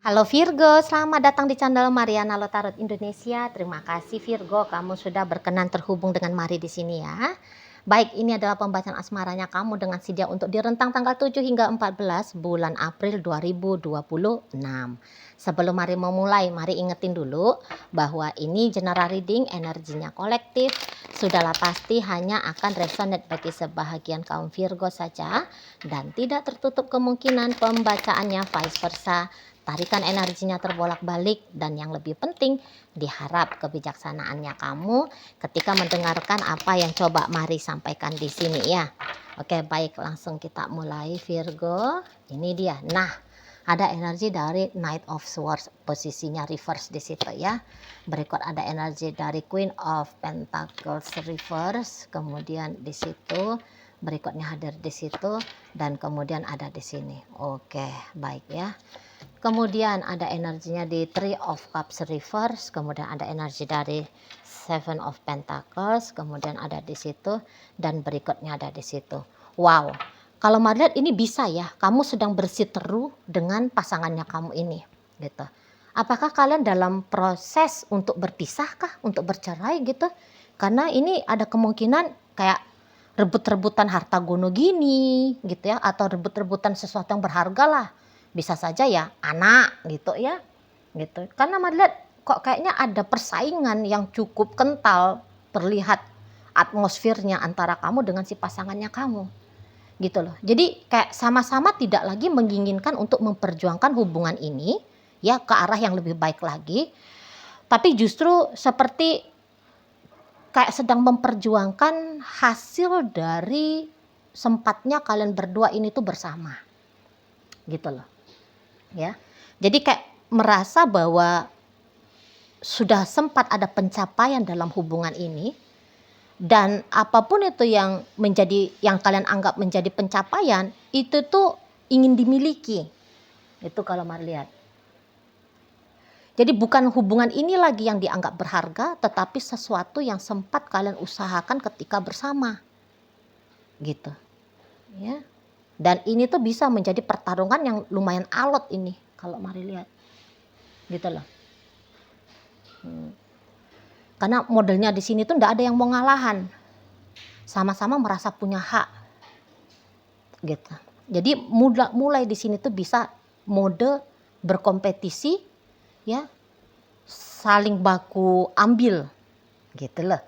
Halo Virgo, selamat datang di channel Mariana Lotarot Indonesia. Terima kasih Virgo, kamu sudah berkenan terhubung dengan Mari di sini ya. Baik, ini adalah pembacaan asmaranya kamu dengan sidia untuk di rentang tanggal 7 hingga 14 bulan April 2026. Sebelum Mari memulai, Mari ingetin dulu bahwa ini general reading, energinya kolektif. Sudahlah pasti hanya akan resonate bagi sebahagian kaum Virgo saja dan tidak tertutup kemungkinan pembacaannya vice versa. Tarikan energinya terbolak-balik dan yang lebih penting diharap kebijaksanaannya kamu ketika mendengarkan apa yang coba Mari sampaikan di sini ya. Oke, baik, langsung kita mulai Virgo. Ini dia. Nah, ada energi dari Knight of Swords, posisinya reverse di situ ya. Berikut ada energi dari Queen of Pentacles reverse, kemudian di situ berikutnya hadir di situ dan kemudian ada di sini. Oke, baik ya. Kemudian ada energinya di Three of Cups reverse, kemudian ada energi dari Seven of Pentacles, kemudian ada di situ dan berikutnya ada di situ. Wow, kalau Mari lihat ini bisa ya, kamu sedang bersiteru dengan pasangannya kamu ini, gitu. Apakah kalian dalam proses untuk berpisahkah, untuk bercerai gitu? Karena ini ada kemungkinan kayak rebut-rebutan harta gono gini, gitu ya, atau rebut-rebutan sesuatu yang berharga lah. Bisa saja ya anak gitu ya, gitu. Karena melihat kok kayaknya ada persaingan yang cukup kental terlihat atmosfernya antara kamu dengan si pasangannya kamu, gitu loh. Jadi kayak sama-sama tidak lagi menginginkan untuk memperjuangkan hubungan ini ya ke arah yang lebih baik lagi, tapi justru seperti kayak sedang memperjuangkan hasil dari sempatnya kalian berdua ini tuh bersama, gitu loh. Ya, jadi kayak merasa bahwa sudah sempat ada pencapaian dalam hubungan ini dan apapun itu yang kalian anggap menjadi pencapaian itu tuh ingin dimiliki. Itu kalau Mari lihat. Jadi bukan hubungan ini lagi yang dianggap berharga, tetapi sesuatu yang sempat kalian usahakan ketika bersama, gitu ya. Dan ini tuh bisa menjadi pertarungan yang lumayan alot ini kalau Mari lihat, gitu loh. Karena modelnya di sini tuh nggak ada yang mau ngalahan, sama-sama merasa punya hak, gitu. Jadi mulai di sini tuh bisa mode berkompetisi, ya, saling baku ambil, gitu loh.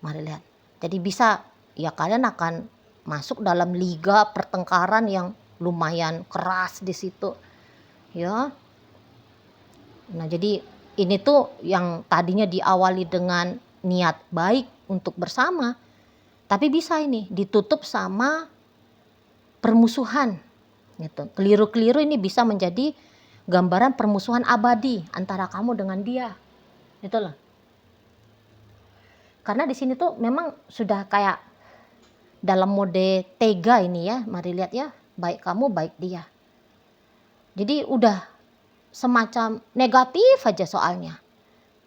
Mari lihat. Jadi bisa ya kalian akan masuk dalam liga pertengkaran yang lumayan keras di situ, ya. Nah, jadi ini tuh yang tadinya diawali dengan niat baik untuk bersama, tapi bisa ini ditutup sama permusuhan, gitu. Keliru-keliru ini bisa menjadi gambaran permusuhan abadi antara kamu dengan dia, gitu loh. Karena di sini tuh memang sudah kayak dalam mode tega ini ya, Mari lihat ya, baik kamu baik dia. Jadi udah semacam negatif aja soalnya.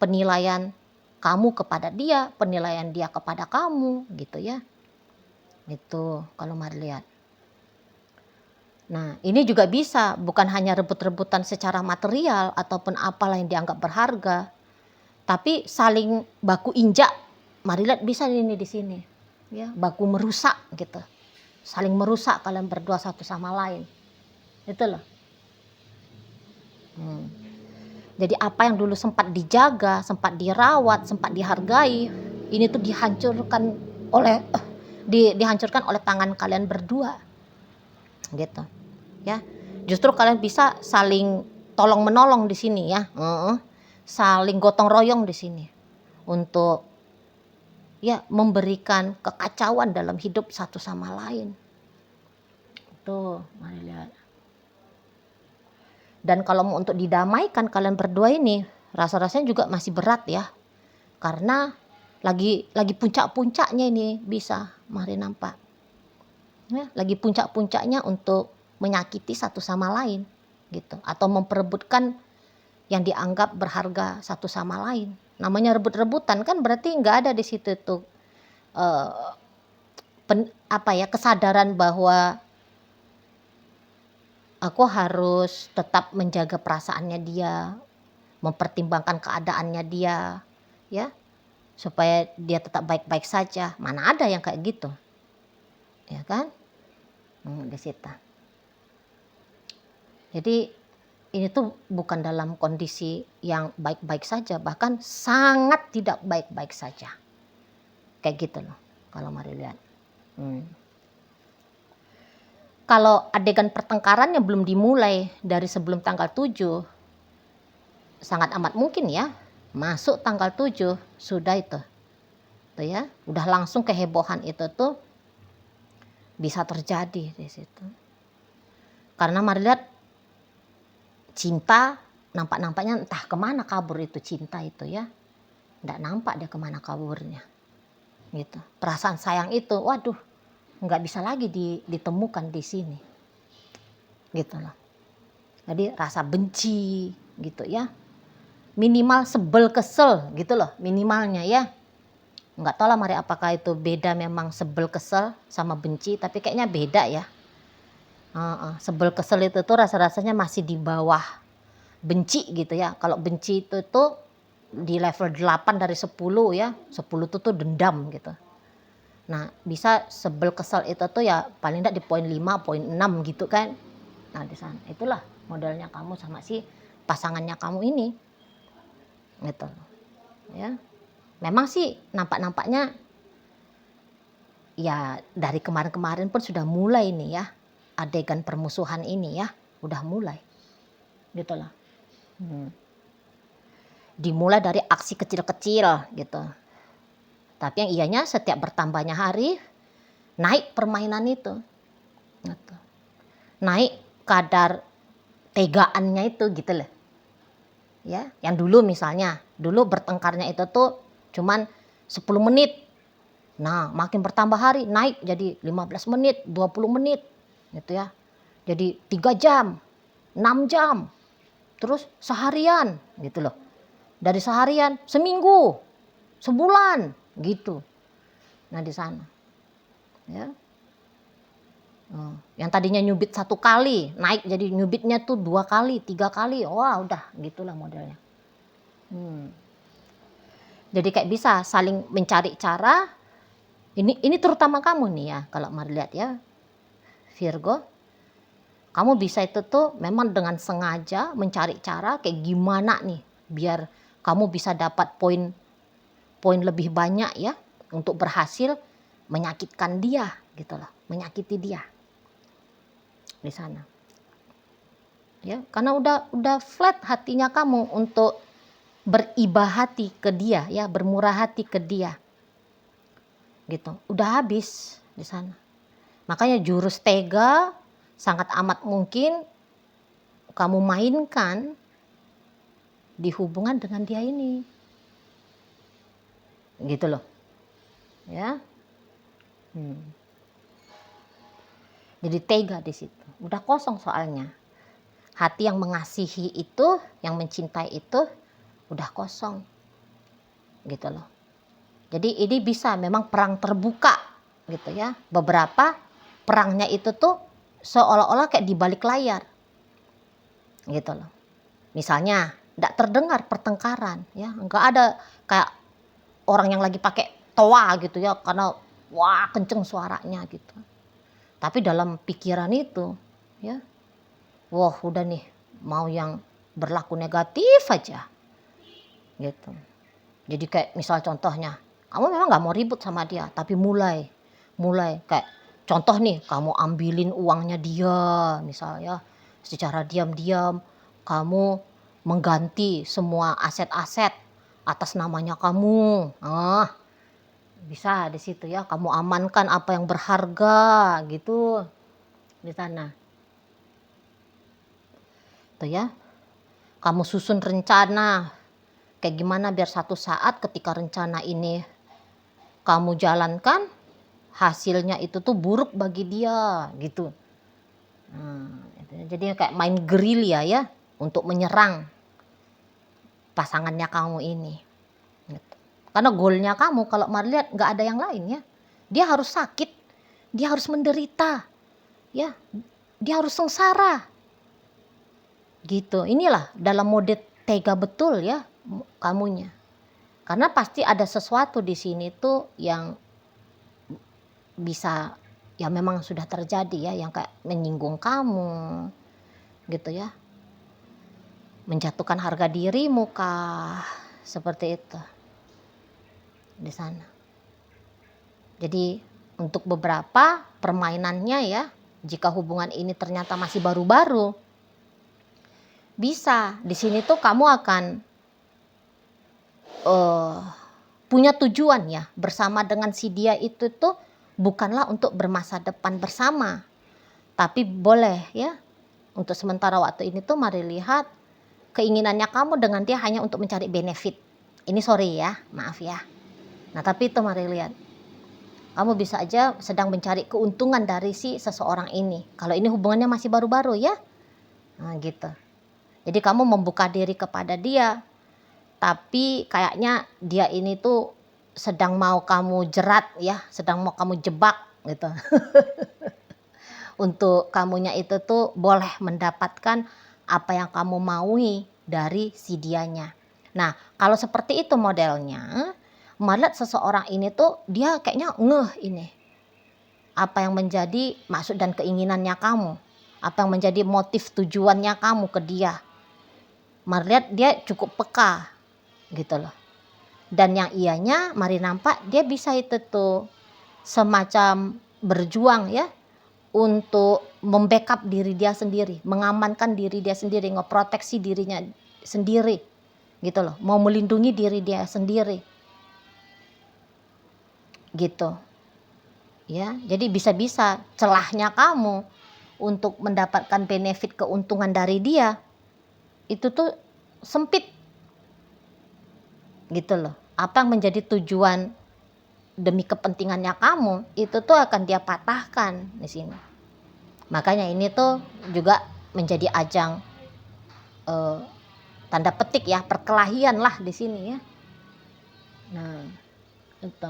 Penilaian kamu kepada dia, penilaian dia kepada kamu, gitu ya. Itu kalau Mari lihat. Nah, ini juga bisa bukan hanya rebut-rebutan secara material ataupun apalah yang dianggap berharga, tapi saling baku injak. Mari lihat bisa ini di sini, ya, baku merusak gitu. Saling merusak kalian berdua satu sama lain. Itu loh. Jadi apa yang dulu sempat dijaga, sempat dirawat, sempat dihargai, ini tuh dihancurkan oleh tangan kalian berdua, gitu ya. Justru kalian bisa saling tolong menolong di sini ya, saling gotong royong di sini untuk ya memberikan kekacauan dalam hidup satu sama lain. Tuh, mari lihat. Dan kalau mau untuk didamaikan kalian berdua ini, rasa-rasanya juga masih berat ya. Karena lagi puncak-puncaknya ini bisa Mari nampak. Ya, lagi puncak-puncaknya untuk menyakiti satu sama lain gitu, atau memperebutkan yang dianggap berharga satu sama lain. Namanya rebut-rebutan kan berarti nggak ada di situ tuh kesadaran bahwa aku harus tetap menjaga perasaannya dia, mempertimbangkan keadaannya dia, ya, supaya dia tetap baik-baik saja. Mana ada yang kayak gitu, ya kan? Di situ. Jadi ini tuh bukan dalam kondisi yang baik-baik saja, bahkan sangat tidak baik-baik saja. Kayak gitu loh, kalau mari lihat. Kalau adegan pertengkarannya belum dimulai dari sebelum tanggal 7, sangat amat mungkin ya, masuk tanggal 7 sudah itu. Tuh ya, udah langsung kehebohan itu tuh bisa terjadi di situ. Karena mari lihat, cinta nampak-nampaknya entah kemana kabur itu cinta itu ya. Nggak nampak dia kemana kaburnya. Gitu. Perasaan sayang itu, waduh, nggak bisa lagi ditemukan di sini. Gitu loh. Jadi rasa benci gitu ya. Minimal sebel kesel gitu loh minimalnya ya. Nggak tahu lah mari apakah itu beda memang sebel kesel sama benci, tapi kayaknya beda ya. Sebel kesel itu tuh rasa-rasanya masih di bawah benci gitu ya. Kalau benci itu tuh di level 8 dari 10 ya. 10 itu tuh dendam gitu. Nah bisa sebel kesel itu tuh ya paling enggak di poin 5, poin 6 gitu kan. Nah di sana itulah modelnya kamu sama si pasangannya kamu ini. Gitu ya. Memang sih nampak-nampaknya ya dari kemarin-kemarin pun sudah mulai nih ya, adegan permusuhan ini ya, udah mulai gitu loh. Dimulai dari aksi kecil-kecil gitu, tapi yang ianya setiap bertambahnya hari naik permainan itu gitu. Naik kadar tegaannya itu gitu loh ya. Yang dulu misalnya dulu bertengkarnya itu tuh cuman 10 menit. Nah makin bertambah hari naik jadi 15 menit, 20 menit gitu ya. Jadi 3 jam, 6 jam, terus seharian gitu loh. Dari seharian, seminggu, sebulan gitu. Nah di sana ya. Yang tadinya nyubit 1 kali naik jadi nyubitnya tuh 2 kali, 3 kali. Wah udah gitulah modelnya. Jadi kayak bisa saling mencari cara. Ini terutama kamu nih ya, kalau mari lihat ya Virgo, kamu bisa itu tuh memang dengan sengaja mencari cara kayak gimana nih biar kamu bisa dapat poin lebih banyak ya untuk berhasil menyakitkan dia gitu loh, menyakiti dia di sana. Ya, karena udah flat hatinya kamu untuk beribah hati ke dia ya, bermurah hati ke dia. Gitu. Udah habis di sana. Makanya jurus tega sangat amat mungkin kamu mainkan di hubungan dengan dia ini. Gitu loh. Ya. Jadi tega di situ. Udah kosong soalnya. Hati yang mengasihi itu, yang mencintai itu udah kosong. Gitu loh. Jadi ini bisa memang perang terbuka gitu ya. Beberapa perangnya itu tuh seolah-olah kayak di balik layar. Gitu loh. Misalnya enggak terdengar pertengkaran ya, enggak ada kayak orang yang lagi pakai toa gitu ya karena wah kenceng suaranya gitu. Tapi dalam pikiran itu ya, wah udah nih mau yang berlaku negatif aja. Gitu. Jadi kayak misal contohnya, kamu memang nggak mau ribut sama dia, tapi mulai kayak contoh nih, kamu ambilin uangnya dia, misalnya secara diam-diam kamu mengganti semua aset-aset atas namanya kamu. Bisa di situ ya, kamu amankan apa yang berharga gitu di sana. Tuh ya, kamu susun rencana kayak gimana biar satu saat ketika rencana ini kamu jalankan, hasilnya itu tuh buruk bagi dia gitu. Jadi kayak main gerilya ya untuk menyerang pasangannya kamu ini. Gitu. Karena goalnya kamu kalau mari lihat nggak ada yang lain ya. Dia harus sakit, dia harus menderita, ya, dia harus sengsara gitu. Inilah dalam mode tega betul ya kamunya. Karena pasti ada sesuatu di sini tuh yang bisa ya memang sudah terjadi ya, yang kayak menyinggung kamu gitu ya. Menjatuhkan harga dirimu kah? Seperti itu di sana. Jadi untuk beberapa permainannya ya, jika hubungan ini ternyata masih baru-baru, bisa di sini tuh kamu akan punya tujuan ya bersama dengan si dia itu tuh bukanlah untuk bermasa depan bersama, tapi boleh ya untuk sementara waktu ini tuh mari lihat keinginannya kamu dengan dia hanya untuk mencari benefit. Ini sorry ya, maaf ya. Nah tapi itu mari lihat, kamu bisa aja sedang mencari keuntungan dari si seseorang ini. Kalau ini hubungannya masih baru-baru ya, nah gitu. Jadi kamu membuka diri kepada dia, tapi kayaknya dia ini tuh sedang mau kamu jerat ya, sedang mau kamu jebak gitu. Untuk kamunya itu tuh boleh mendapatkan apa yang kamu maui dari si dianya. Nah kalau seperti itu modelnya, melihat seseorang ini tuh dia kayaknya ngeh ini. Apa yang menjadi maksud dan keinginannya kamu. Apa yang menjadi motif tujuannya kamu ke dia. Melihat dia cukup peka gitu loh. Dan yang ianya mari nampak dia bisa itu tuh semacam berjuang ya untuk membackup diri dia sendiri, mengamankan diri dia sendiri, ngeproteksi dirinya sendiri gitu loh, mau melindungi diri dia sendiri gitu ya. Jadi bisa-bisa celahnya kamu untuk mendapatkan benefit keuntungan dari dia itu tuh sempit gitu loh. Apa yang menjadi tujuan demi kepentingannya kamu itu tuh akan dia patahkan di sini. Makanya ini tuh juga menjadi ajang tanda petik ya, perkelahian lah di sini ya. Nah itu.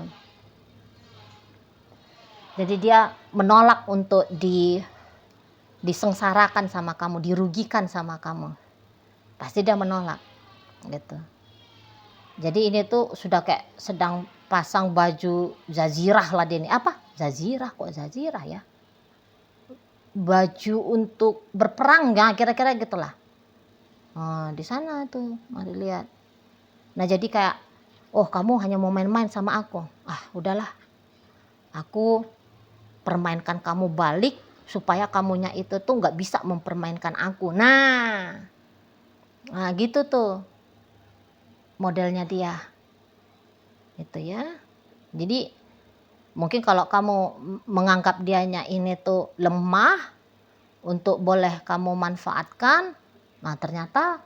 Jadi dia menolak untuk disengsarakan sama kamu, dirugikan sama kamu. Pasti dia menolak gitu. Jadi ini tuh sudah kayak sedang pasang baju zazirah lah dia ini. Apa? Zazirah, kok zazirah ya? Baju untuk berperang ya, kira-kira gitulah. Nah, di sana tuh mari lihat. Nah jadi kayak, oh kamu hanya mau main-main sama aku. Ah udahlah, aku permainkan kamu balik supaya kamunya itu tuh nggak bisa mempermainkan aku. Nah gitu tuh modelnya dia. Itu ya. Jadi mungkin kalau kamu menganggap dianya ini tuh lemah untuk boleh kamu manfaatkan, nah ternyata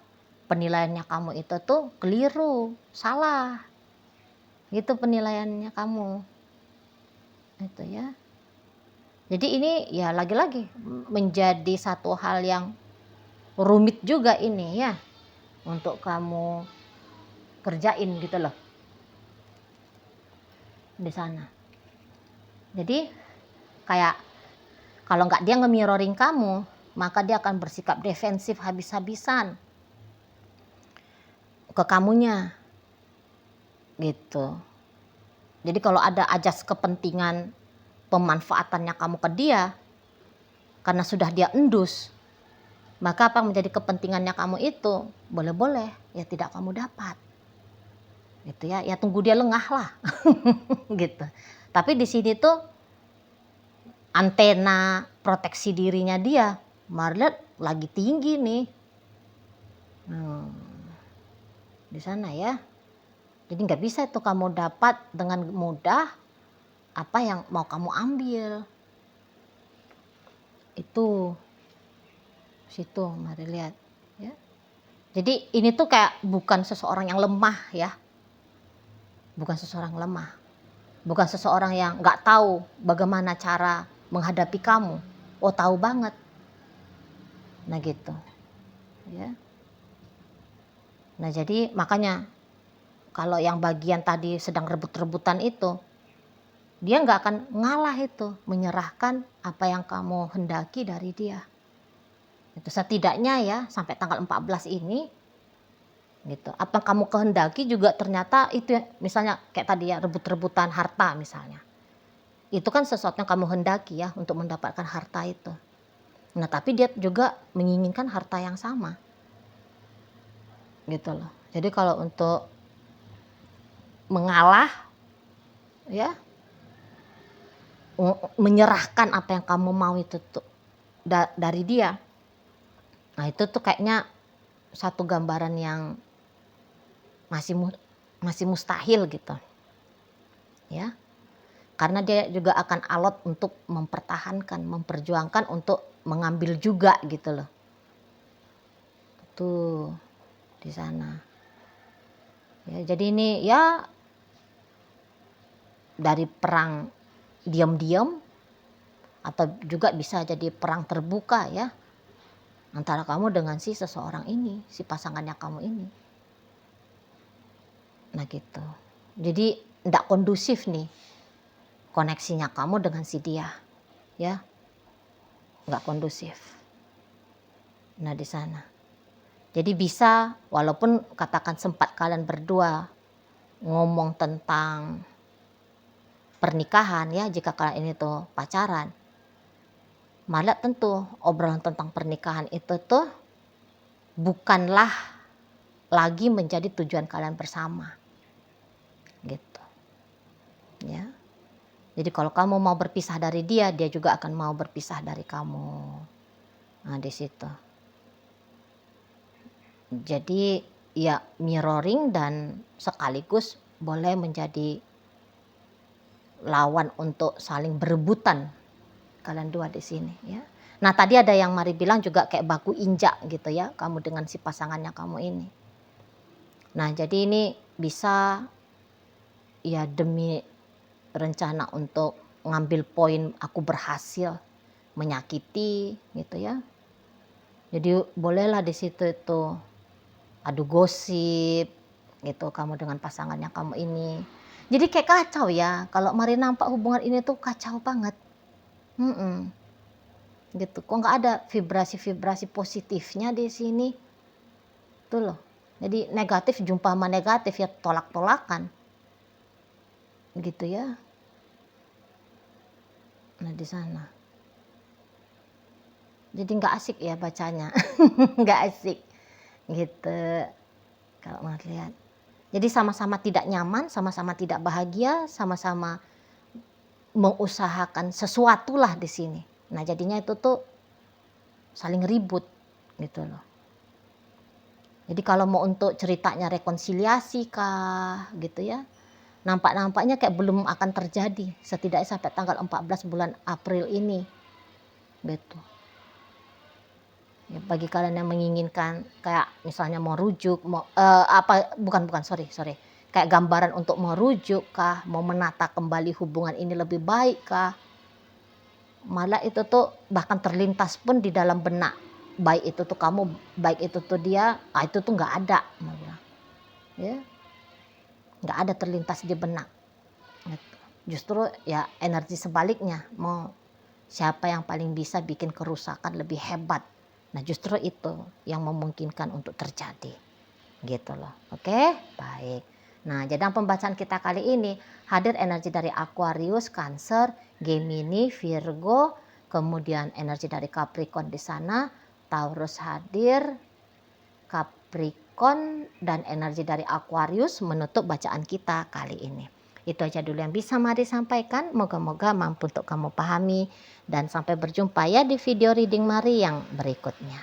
penilaiannya kamu itu tuh keliru, salah. Gitu penilaiannya kamu. Itu ya. Jadi ini ya lagi-lagi menjadi satu hal yang rumit juga ini ya untuk kamu kerjain gitu loh di sana. Jadi kayak kalau nggak dia nge-mirroring kamu, maka dia akan bersikap defensif habis-habisan ke kamunya gitu. Jadi kalau ada ajas kepentingan pemanfaatannya kamu ke dia karena sudah dia endus, maka apa menjadi kepentingannya kamu itu boleh-boleh ya tidak kamu dapat gitu ya. Ya tunggu dia lengah lah gitu. Tapi di sini tuh antena proteksi dirinya dia Marlet lagi tinggi nih. Di sana ya. Jadi nggak bisa itu kamu dapat dengan mudah apa yang mau kamu ambil. Itu situ mari lihat ya. Jadi ini tuh kayak bukan seseorang yang lemah ya. Bukan seseorang lemah. Bukan seseorang yang nggak tahu bagaimana cara menghadapi kamu. Oh tahu banget. Nah gitu ya. Nah jadi makanya kalau yang bagian tadi sedang rebut-rebutan itu, dia nggak akan ngalah itu menyerahkan apa yang kamu hendaki dari dia Itu setidaknya ya sampai tanggal 14 ini gitu. Apa yang kamu kehendaki juga ternyata itu ya, misalnya kayak tadi ya rebut-rebutan harta misalnya. Itu kan sesuatu yang kamu hendaki ya untuk mendapatkan harta itu. Nah, tapi dia juga menginginkan harta yang sama. Gitu loh. Jadi kalau untuk mengalah ya, menyerahkan apa yang kamu mau itu tuh dari dia. Nah, itu tuh kayaknya satu gambaran yang masih mustahil gitu. Ya. Karena dia juga akan alot untuk mempertahankan, memperjuangkan untuk mengambil juga gitu loh. Tuh di sana. Ya, jadi ini ya dari perang diam-diam atau juga bisa jadi perang terbuka ya antara kamu dengan si seseorang ini, si pasangannya kamu ini. Nah gitu. Jadi tidak kondusif nih koneksinya kamu dengan si dia, ya, nggak kondusif. Nah di sana. Jadi bisa walaupun katakan sempat kalian berdua ngomong tentang pernikahan ya, jika kalian ini tuh pacaran, malah tentu obrolan tentang pernikahan itu tuh bukanlah lagi menjadi tujuan kalian bersama gitu ya. Jadi kalau kamu mau berpisah dari dia, dia juga akan mau berpisah dari kamu. Nah di situ. Jadi ya mirroring dan sekaligus boleh menjadi lawan untuk saling berebutan kalian dua di sini ya. Nah tadi ada yang Mari bilang juga kayak baku injak gitu ya, kamu dengan si pasangannya kamu ini. Nah jadi ini bisa ya demi rencana untuk ngambil poin aku berhasil menyakiti gitu ya. Jadi bolehlah di situ itu adu gosip gitu kamu dengan pasangannya kamu ini. Jadi kayak kacau ya, kalau Mari nampak hubungan ini tuh kacau banget. Gitu, kok nggak ada vibrasi-vibrasi positifnya di sini. Tuh loh. Jadi negatif jumpa sama negatif ya tolak-tolakan. Gitu ya. Nah di sana. Jadi nggak asik ya bacanya, nggak asik gitu kalau mau lihat. Jadi sama-sama tidak nyaman, sama-sama tidak bahagia, sama-sama mengusahakan sesuatu lah di sini. Nah jadinya itu tuh saling ribut gitu loh. Jadi kalau mau untuk ceritanya rekonsiliasi kah gitu ya, nampak-nampaknya kayak belum akan terjadi setidaknya sampai tanggal 14 bulan April ini gitu. Ya, bagi kalian yang menginginkan kayak misalnya mau rujuk, mau kayak gambaran untuk merujuk kah, mau menata kembali hubungan ini lebih baik kah, malah itu tuh bahkan terlintas pun di dalam benak, baik itu tuh kamu, baik itu tuh dia, itu tuh nggak ada, ya nggak ada terlintas di benak. Justru ya energi sebaliknya, mau siapa yang paling bisa bikin kerusakan lebih hebat. Nah justru itu yang memungkinkan untuk terjadi gitu loh. Oke, baik. Nah jadi pembacaan kita kali ini hadir energi dari Aquarius, Cancer, Gemini, Virgo, kemudian energi dari Capricorn di sana, Taurus hadir, Capricorn dan energi dari Aquarius menutup bacaan kita kali ini. Itu aja dulu yang bisa Mari sampaikan, moga-moga mampu untuk kamu pahami dan sampai berjumpa ya di video reading Mari yang berikutnya.